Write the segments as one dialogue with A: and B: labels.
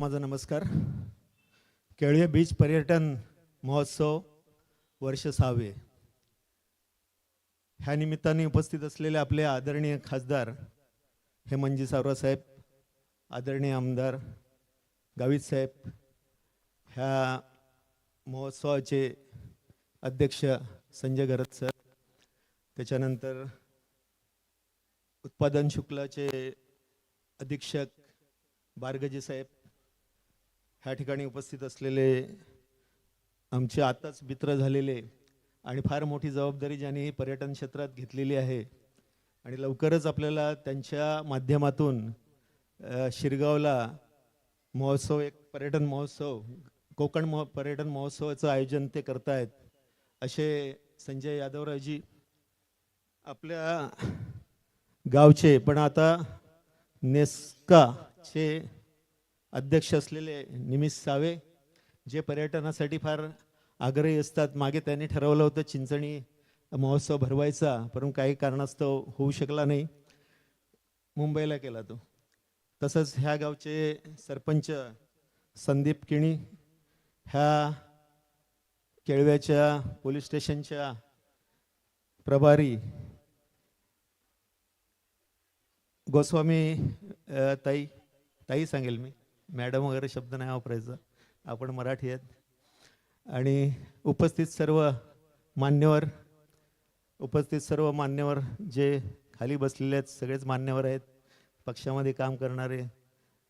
A: माझा नमस्कार. केळवे बीच पर्यटन महोत्सव वर्ष 6वे. ह्या निमित्ताने उपस्थित असलेले आपले आदरणीय खासदार हेमंतजी सावरा साहेब, आदरणीय आमदार गावित साहेब, ह्या महोत्सवाचे अध्यक्ष संजय गरत सर, त्याच्यानंतर उत्पादन शुक्लाचे अधीक्षक बारगजी साहेब, ह्या ठिकाणी उपस्थित असलेले आमचे आताच मित्र झालेले आणि फार मोठी जबाबदारी ज्यांनी पर्यटन क्षेत्रात घेतलेली आहे आणि लवकरच आपल्याला त्यांच्या माध्यमातून शिरगावला महोत्सव, एक पर्यटन महोत्सव, कोकण पर्यटन महोत्सवाचं आयोजन ते करतायत असे संजय यादवरावजी, आपल्या गावचे पण आता नेस्काचे अध्यक्ष असलेले निमिष सावे, जे पर्यटनासाठी फार आग्रही असतात. मागे त्यांनी ठरवलं होतं चिंचणी महोत्सव भरवायचा, परंतु काही कारणास्तव होऊ शकला नाही, मुंबईला केला तो. तसंच ह्या गावचे सरपंच संदीप किणी, ह्या केळव्याच्या पोलीस स्टेशनच्या प्रभारी गोस्वामी ताई, ताई सांगेल मी, मॅडम वगैरे शब्द नाही वापरायचा, आपण मराठी आहेत. आणि उपस्थित सर्व मान्यवर जे खाली बसलेले आहेत, सगळेच मान्यवर आहेत, पक्षामध्ये काम करणारे,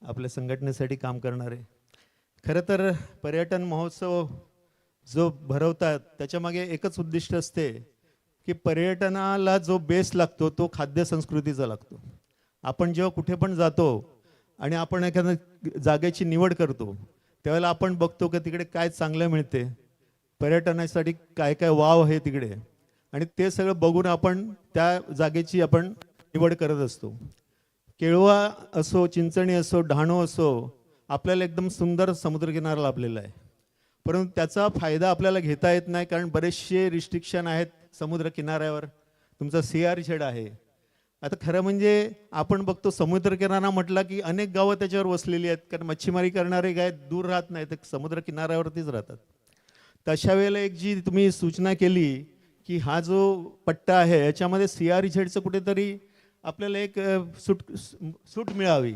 A: आपल्या संघटनेसाठी काम करणारे. खरं तर पर्यटन महोत्सव जो भरवतात त्याच्यामागे एकच उद्दिष्ट असते की पर्यटनाला जो बेस लागतो तो खाद्य संस्कृतीचा लागतो. आपण जेव्हा कुठे पण जातो आणि आपण एखाद्या जागेची निवड करतो त्यावेळेला आपण बघतो की तिकडे काय चांगलं मिळते, पर्यटनासाठी काय काय वाव आहे तिकडे, आणि ते सगळं बघून आपण त्या जागेची आपण निवड करत असतो. केळवा असो, चिंचणी असो, डहाणू असो, आपल्याला एकदम सुंदर समुद्रकिनारा लाभलेला आहे, परंतु त्याचा फायदा आपल्याला घेता येत नाही, कारण बरेचसे रिस्ट्रिक्शन आहेत समुद्रकिनाऱ्यावर. तुमचा CR आहे. आता खरं म्हणजे आपण बघतो समुद्रकिनारा म्हटला की अनेक गावं त्याच्यावर वसलेली आहेत, कारण मच्छीमारी करणारे काय दूर राहत नाहीत, समुद्रकिनाऱ्यावरतीच राहतात. तशा वेळेला एक जी तुम्ही सूचना केली की हा जो पट्टा आहे याच्यामध्ये CR कुठेतरी आपल्याला एक सूट मिळावी,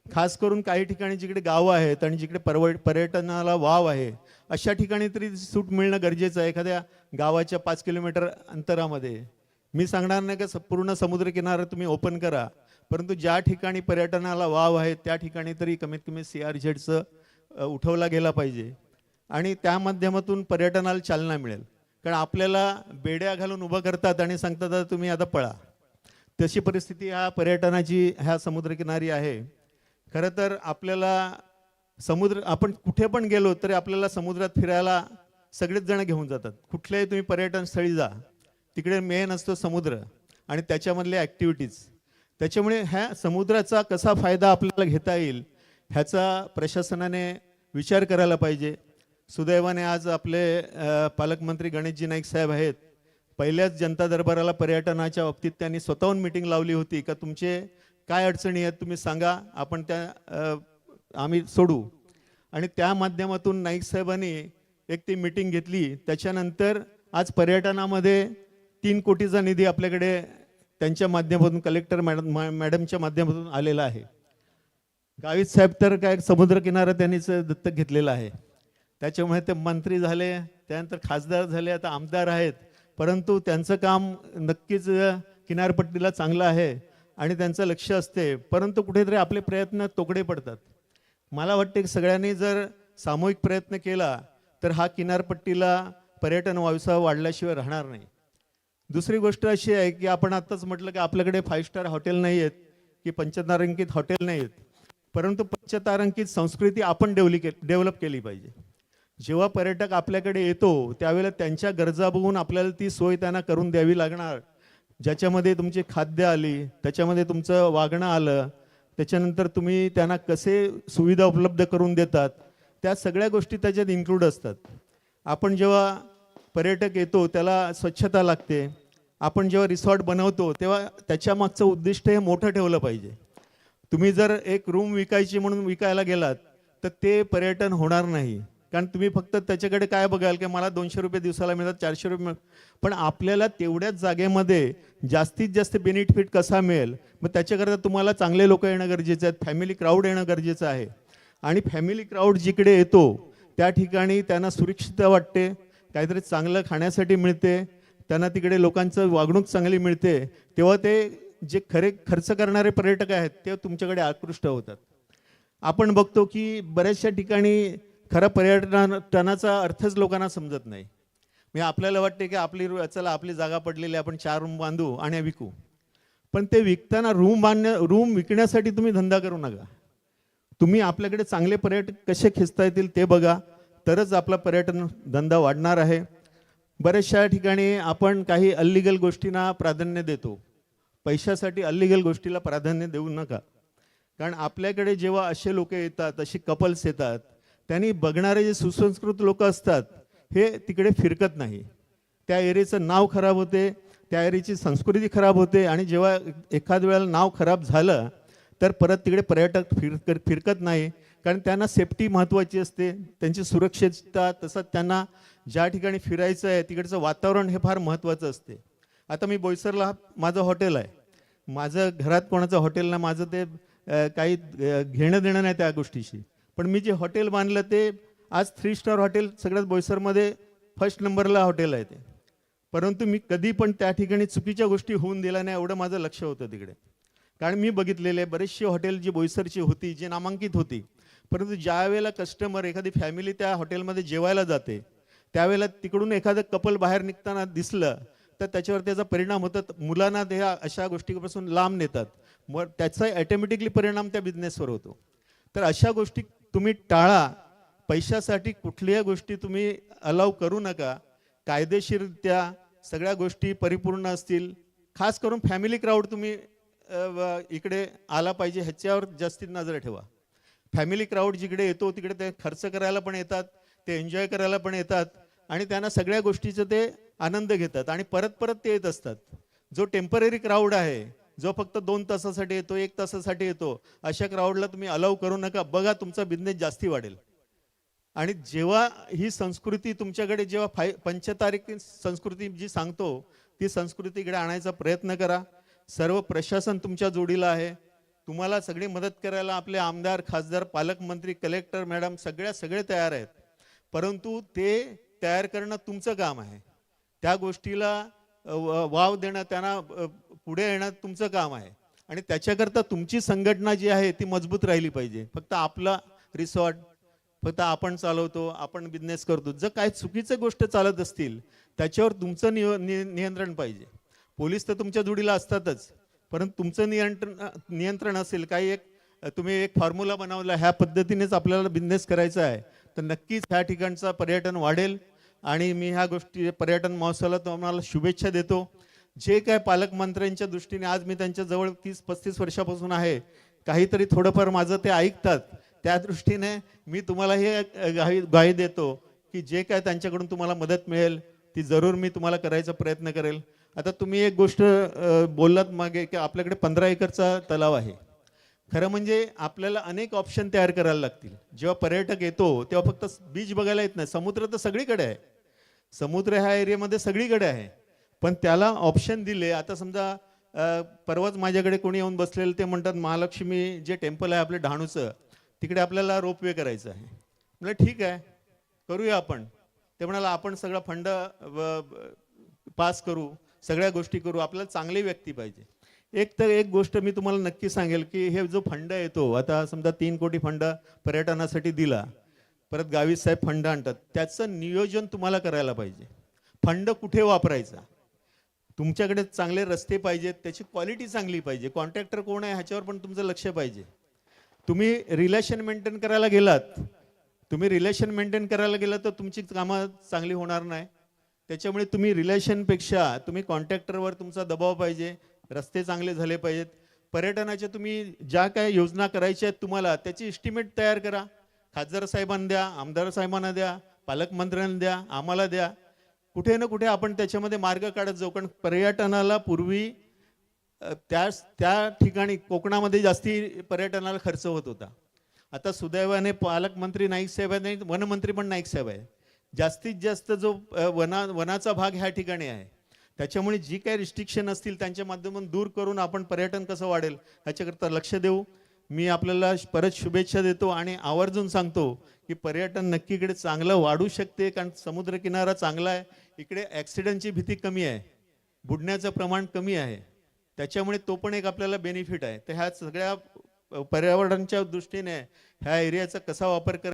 A: खास करून काही ठिकाणी जिकडे गावं आहेत आणि जिकडे पर्यटनाला वाव आहे अशा ठिकाणी तरी सूट मिळणं गरजेचं आहे. एखाद्या गावाच्या 5 किलोमीटर अंतरामध्ये मी सांगणार नाही का पूर्ण समुद्रकिनारा तुम्ही ओपन करा, परंतु ज्या ठिकाणी पर्यटनाला वाव आहे त्या ठिकाणी तरी कमीत कमी CR उठवला गेला पाहिजे आणि त्या माध्यमातून पर्यटनाला चालना मिळेल. कारण आपल्याला बेड्या घालून उभं करतात आणि सांगतात तुम्ही आता पळा, तशी परिस्थिती ह्या पर्यटनाची ह्या समुद्रकिनारी आहे. खरं तर आपल्याला आपण कुठे पण गेलो तरी आपल्याला समुद्रात फिरायला सगळेच जण घेऊन जातात. कुठल्याही तुम्ही पर्यटन स्थळी जा, तिकडे मेन असतो समुद्र आणि त्याच्यामधल्या ॲक्टिव्हिटीज. त्याच्यामुळे ह्या समुद्राचा कसा फायदा आपल्याला घेता येईल ह्याचा प्रशासनाने विचार करायला पाहिजे. सुदैवाने आज आपले पालकमंत्री गणेशजी नाईक साहेब आहेत. पहिल्याच जनता दरबाराला पर्यटनाच्या बाबतीत त्यांनी स्वतःहून मीटिंग लावली होती का तुमचे काय अडचणी आहेत तुम्ही सांगा, आपण त्या आम्ही सोडू. आणि त्या माध्यमातून नाईक साहेबांनी एक ती मीटिंग घेतली. त्याच्यानंतर आज पर्यटनामध्ये 3 कोटीचा निधी आपल्याकडे त्यांच्या माध्यमातून, कलेक्टर मॅडमच्या माध्यमातून आलेला आहे. गावित साहेब तर काय समुद्रकिनारा त्यांनीच दत्तक घेतलेला आहे, त्याच्यामुळे ते मंत्री झाले, त्यानंतर खासदार झाले, आता आमदार आहेत, परंतु त्यांचं काम नक्कीच किनारपट्टीला चांगलं आहे आणि त्यांचं लक्ष असते, परंतु कुठेतरी आपले प्रयत्न तोकडे पडतात. मला वाटते की सगळ्यांनी जर सामूहिक प्रयत्न केला तर हा किनारपट्टीला पर्यटन व्यवसाय वाढल्याशिवाय राहणार नाही. दुसरी गोष्ट अशी आहे की आपण आत्ताच म्हटलं की आपल्याकडे 5 स्टार हॉटेल नाही आहेत की पंचतारांकित हॉटेल नाही आहेत, परंतु पंचतारांकित संस्कृती आपण डेव्हलप केली पाहिजे. जेव्हा पर्यटक आपल्याकडे येतो त्यावेळेला त्यांच्या गरजा बघून आपल्याला ती सोय त्यांना करून द्यावी लागणार, ज्याच्यामध्ये तुमची खाद्य आली, त्याच्यामध्ये तुमचं वागणं आलं, त्याच्यानंतर तुम्ही त्यांना कसे सुविधा उपलब्ध करून देतात, त्या सगळ्या गोष्टी त्याच्यात इन्क्लूड असतात. आपण जेव्हा पर्यटक येतो त्याला स्वच्छता लागते, आपण जेव्हा रिसॉर्ट बनवतो तेव्हा त्याच्या मागचं उद्दिष्ट हे मोठं ठेवलं पाहिजे. तुम्ही जर एक रूम विकायची म्हणून विकायला गेलात तर ते पर्यटन होणार नाही. कारण तुम्ही फक्त त्याच्याकडे काय बघाल की मला 200 रुपये दिवसाला मिळतात, 400 रुपये पण आपल्याला तेवढ्याच जागेमध्ये जास्तीत जास्त बेनिफिट कसा मिळेल, मग त्याच्याकरता तुम्हाला चांगले लोक येणं गरजेचं आहे, फॅमिली क्राऊड येणं गरजेचं आहे. आणि फॅमिली क्राऊड जिकडे येतो त्या ठिकाणी त्यांना सुरक्षितता वाटते, काहीतरी चांगलं खाण्यासाठी मिळते, त्यांना तिकडे लोकांचं वागणूक चांगली मिळते, तेव्हा ते जे खरे खर्च करणारे पर्यटक आहेत ते तुमच्याकडे आकृष्ट होतात. आपण बघतो की बऱ्याचशा ठिकाणी खरं पर्यटनाचा अर्थच लोकांना समजत नाही. म्हणजे आपल्याला वाटते की आपली जागा पडलेली, आपण 4 रूम बांधू आणि विकू. पण ते विकताना रूम विकण्यासाठी तुम्ही धंदा करू नका. तुम्ही आपल्याकडे चांगले पर्यटक कसे खेचता येतील ते बघा, तरच आपला पर्यटन धंदा वाढणार आहे. बऱ्याचशा ठिकाणी आपण काही अल्लीगल गोष्टींना प्राधान्य देतो. पैशासाठी अल्लीगल गोष्टीला प्राधान्य देऊ नका. कारण आपल्याकडे जेव्हा असे लोक येतात, अशी कपल्स येतात, त्यांनी बघणारे जे सुसंस्कृत लोक असतात हे तिकडे फिरकत नाही. त्या एरियाचं नाव खराब होते, त्या एरियाची संस्कृती खराब होते. आणि जेव्हा एखाद वेळेला नाव खराब झालं तर परत तिकडे पर्यटक फिरकत नाही. कारण त्यांना सेफ्टी महत्त्वाची असते, त्यांची सुरक्षितता, तसंच त्यांना ज्या ठिकाणी फिरायचं आहे तिकडचं वातावरण हे फार महत्त्वाचं असते. आता मी बोईसरला माझं हॉटेल आहे, माझं घरात कोणाचं हॉटेल नाही, माझं ते काही घेणं देणं नाही त्या गोष्टीशी. पण मी जे हॉटेल बांधलं ते आज 3 स्टार हॉटेल सगळ्यात बोईसरमध्ये फर्स्ट नंबरला हॉटेल आहे ते. परंतु मी कधी पण त्या ठिकाणी चुकीच्या गोष्टी होऊन दिल्या नाही, एवढं माझं लक्ष होतं तिकडे. कारण मी बघितलेले बरेचसे हॉटेल जी बोईसरची होती, जी नामांकित होती, परंतु ज्या वेळेला कस्टमर एखादी फॅमिली त्या हॉटेलमध्ये जेवायला जाते त्यावेळेला तिकडून एखादं कपल बाहेर निघताना दिसलं तर त्याच्यावर त्याचा परिणाम होतात. मुलांना ते अशा गोष्टीपासून लांब नेतात, मग त्याचा ॲटोमॅटिकली परिणाम त्या बिझनेसवर होतो. तर अशा गोष्टी तुम्ही टाळा. पैशासाठी कुठल्याही गोष्टी तुम्ही अलाव करू नका. कायदेशीररित्या सगळ्या गोष्टी परिपूर्ण असतील. खास करून फॅमिली क्राऊड तुम्ही इकडे आला पाहिजे ह्याच्यावर जास्तीत नजर ठेवा. फॅमिली क्राऊड जिकडे येतो तिकडे ते खर्च करायला पण येतात, ते एन्जॉय करायला पण येतात आणि त्यांना सगळ्या गोष्टीचं ते आनंद घेतात आणि परत परत ते येत असतात. जो टेम्पररी क्राऊड आहे, जो फक्त 2 तासासाठी येतो, 1 तासासाठी येतो, अशा क्राऊडला तुम्ही अलाव करू नका. बघा तुमचा बिझनेस जास्ती वाढेल. आणि जेव्हा ही संस्कृती तुमच्याकडे जेव्हा पंचतारीख संस्कृती जी सांगतो ती संस्कृती इकडे आणायचा प्रयत्न करा. सर्व प्रशासन तुमच्या जोडीला आहे, तुम्हाला सगळी मदत करायला आपले आमदार, खासदार, पालकमंत्री, कलेक्टर मॅडम सगळे तयार आहेत. परंतु ते तयार करणं तुमचं काम आहे. त्या गोष्टीला वाव देणं, त्यांना पुढे येणं तुमचं काम आहे. आणि त्याच्याकरता तुमची संघटना जी आहे ती मजबूत राहिली पाहिजे. फक्त आपला रिसॉर्ट फक्त आपण चालवतो, आपण बिझनेस करतो, जर काय चुकीचं गोष्ट चालत असतील त्याच्यावर तुमचं नियंत्रण पाहिजे. पोलीस तर तुमच्या जोडीला असतातच, परंतु तुमचं नियंत्रण असेल. काही तुम्ही एक फॉर्म्युला बनवला, ह्या पद्धतीनेच आपल्याला बिझनेस करायचा आहे, तर नक्कीच ह्या ठिकाणचं पर्यटन वाढेल. आणि मी ह्या गोष्टी पर्यटन महोत्सवाला तुम्हाला शुभेच्छा देतो. जे काय पालकमंत्र्यांच्या दृष्टीने आज मी त्यांच्याजवळ 30-35 वर्षापासून आहे, काहीतरी थोडंफार माझं ते ऐकतात, त्या दृष्टीने मी तुम्हाला हे ग्वाही देतो की जे काय त्यांच्याकडून तुम्हाला मदत मिळेल ती जरूर मी तुम्हाला करायचा प्रयत्न करेल. आता तुम्ही एक गोष्ट बोललात मागे की आपल्याकडे 15 एकरचा तलाव आहे. खरं म्हणजे आपल्याला अनेक ऑप्शन तयार करायला लागतील. जेव्हा पर्यटक येतो तेव्हा फक्त बीच बघायला येत नाही, समुद्र तर सगळीकडे आहे, समुद्र ह्या एरियामध्ये सगळीकडे आहे. पण त्याला ऑप्शन दिले. आता समजा परवाच माझ्याकडे कोणी येऊन बसलेलं, ते म्हणतात महालक्ष्मी जे टेम्पल आहे आपलं डहाणूचं, तिकडे आपल्याला रोपवे करायचं आहे. म्हटलं ठीक आहे, करूया आपण. ते म्हणाला आपण सगळा फंड पास करू, सगळ्या गोष्टी करू, आपल्याला चांगली व्यक्ती पाहिजे. एक गोष्ट मी तुम्हाला नक्की सांगेल की हे जो फंड येतो, आता समजा 3 कोटी फंड पर्यटनासाठी दिला, परत गावी साहेब फंड आणतात, त्याचं नियोजन तुम्हाला करायला पाहिजे. फंड कुठे वापरायचा, तुमच्याकडे चांगले रस्ते पाहिजेत, त्याची क्वालिटी चांगली पाहिजे, कॉन्ट्रॅक्टर कोण आहे ह्याच्यावर पण तुमचं लक्ष पाहिजे. तुम्ही रिलेशन मेंटेन करायला गेलात, तर तुमची कामं चांगली होणार नाही. त्याच्यामुळे तुम्ही रिलेशनपेक्षा तुम्ही कॉन्ट्रॅक्टरवर तुमचा दबाव पाहिजे, रस्ते चांगले झाले पाहिजेत. पर्यटनाच्या तुम्ही ज्या काय योजना करायच्या आहेत तुम्हाला, त्याची एस्टिमेट तयार करा. खासदार साहेबांना द्या, आमदार साहेबांना द्या, पालकमंत्र्यांना द्या, आम्हाला द्या. कुठे ना कुठे आपण त्याच्यामध्ये मार्ग काढत जाऊ. कारण पर्यटनाला पूर्वी त्या ठिकाणी कोकणामध्ये जास्ती पर्यटनाला खर्च होत होता. आता सुदैवाने पालकमंत्री नाईक साहेब आहेत आणि वनमंत्री पण नाईक साहेब आहे. जास्तीत जास्त जो वनाचा भाग ह्या ठिकाणी आहे, त्याच्यामुळे जी काही रिस्ट्रिक्शन असतील त्यांच्या माध्यमातून दूर करून आपण पर्यटन कसं वाढेल ह्याच्याकरता लक्ष देऊ. मी आपल्याला परत शुभेच्छा देतो आणि आवर्जून सांगतो की पर्यटन नक्की इकडे चांगलं वाढू शकते, कारण समुद्रकिनारा चांगला आहे, इकडे ॲक्सिडेंटची भीती कमी आहे, बुडण्याचं प्रमाण कमी आहे, त्याच्यामुळे तो पण एक आपल्याला बेनिफिट आहे. तर ह्या सगळ्या पर्यावरणाच्या दृष्टीने ह्या एरियाचा कसा वापर